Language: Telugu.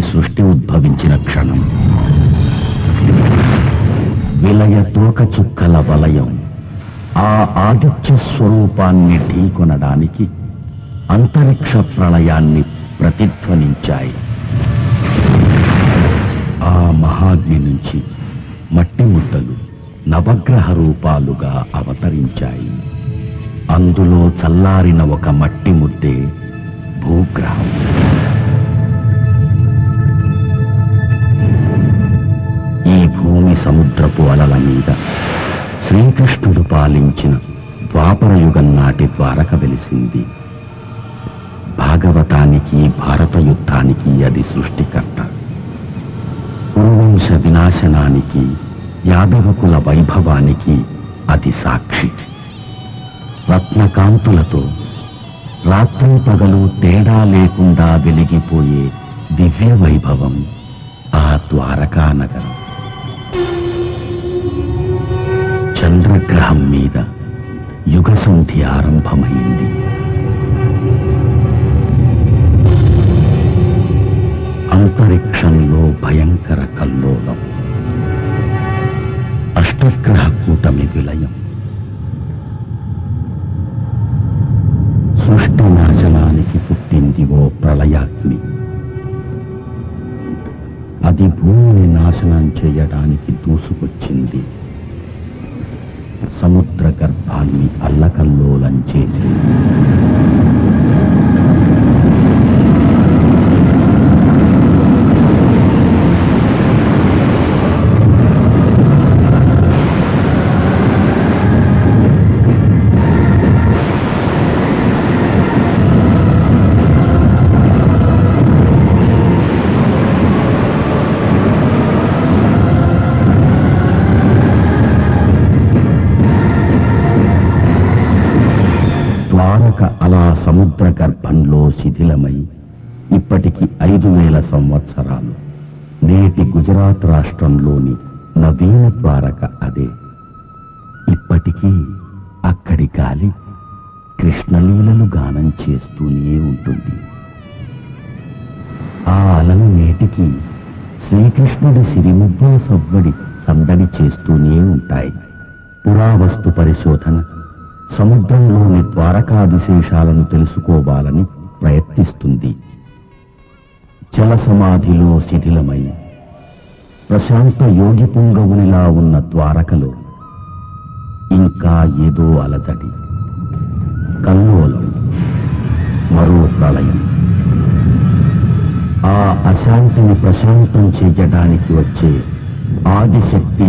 సృష్టి ఉద్భవించిన క్షణం. విలయ తోక చుక్కల వలయం ఆ ఆదిత్య స్వరూపాన్ని ఢీకొనడానికి అంతరిక్ష ప్రళయాన్ని ప్రతిధ్వనించాయి. ఆ మహాగ్ని నుంచి మట్టి ముద్దలు నవగ్రహ రూపాలుగా అవతరించాయి. అందులో చల్లారిన ఒక మట్టి ముద్దే భూగ్రహం. ఈ భూమి సముద్రపు అలల మీద శ్రీకృష్ణుడు పాలించిన ద్వాపరయుగం నాటి ద్వారక వెలిసింది. భాగవతానికి భారత యుద్ధానికి అది సృష్టికర్త. కురువంశ వినాశనానికి యాదవకుల వైభవానికి అది సాక్షి. రత్నకాంతులతో రాత్రి పగలు తేడా లేకుండా వెలిగిపోయే దివ్య వైభవం ఆ ద్వారకా నగరం. చంద్రగ్రహం మీద యుగ సంధి ఆరంభమైంది. అంతరిక్షంలో భయంకర కల్లోలం. అష్టగ్రహ కూటమి విలయం. సృష్టి నాశనానికి పుట్టింది ఓ ప్రళయాగ్ని. అది భూమిని నాశనం చేయడానికి దూసుకొచ్చింది. సముద్ర గర్భాన్ని అల్లకల్లోలం చేసింది. ద్వారక అలా సముద్ర గర్భంలో శిథిలమై ఇప్పటికి 5000 సంవత్సరాలు. నేటి గుజరాత్ రాష్ట్రంలోని నవీన ద్వారక అదే. ఇప్పటికీ అక్కడి గాలి కృష్ణలీలలు గానం చేస్తూనే ఉంటుంది. ఆ అలలు నేటికి శ్రీకృష్ణుడి సిరిముద్దు సవ్వడి సందడి చేస్తూనే ఉంటాయి. పురావస్తు పరిశోధన సముద్రంలోని ద్వారకా విశేషాలను తెలుసుకోవాలని ప్రయత్నిస్తుంది. జల సమాధిలో శిథిలమై ప్రశాంత యోగి పుంగవునిలా ఉన్న ద్వారకలో ఇంకా ఏదో అలజడి, కల్లోలం, మరో ప్రళయం. ఆ అశాంతిని ప్రశాంతం చేయడానికి వచ్చే ఆదిశక్తి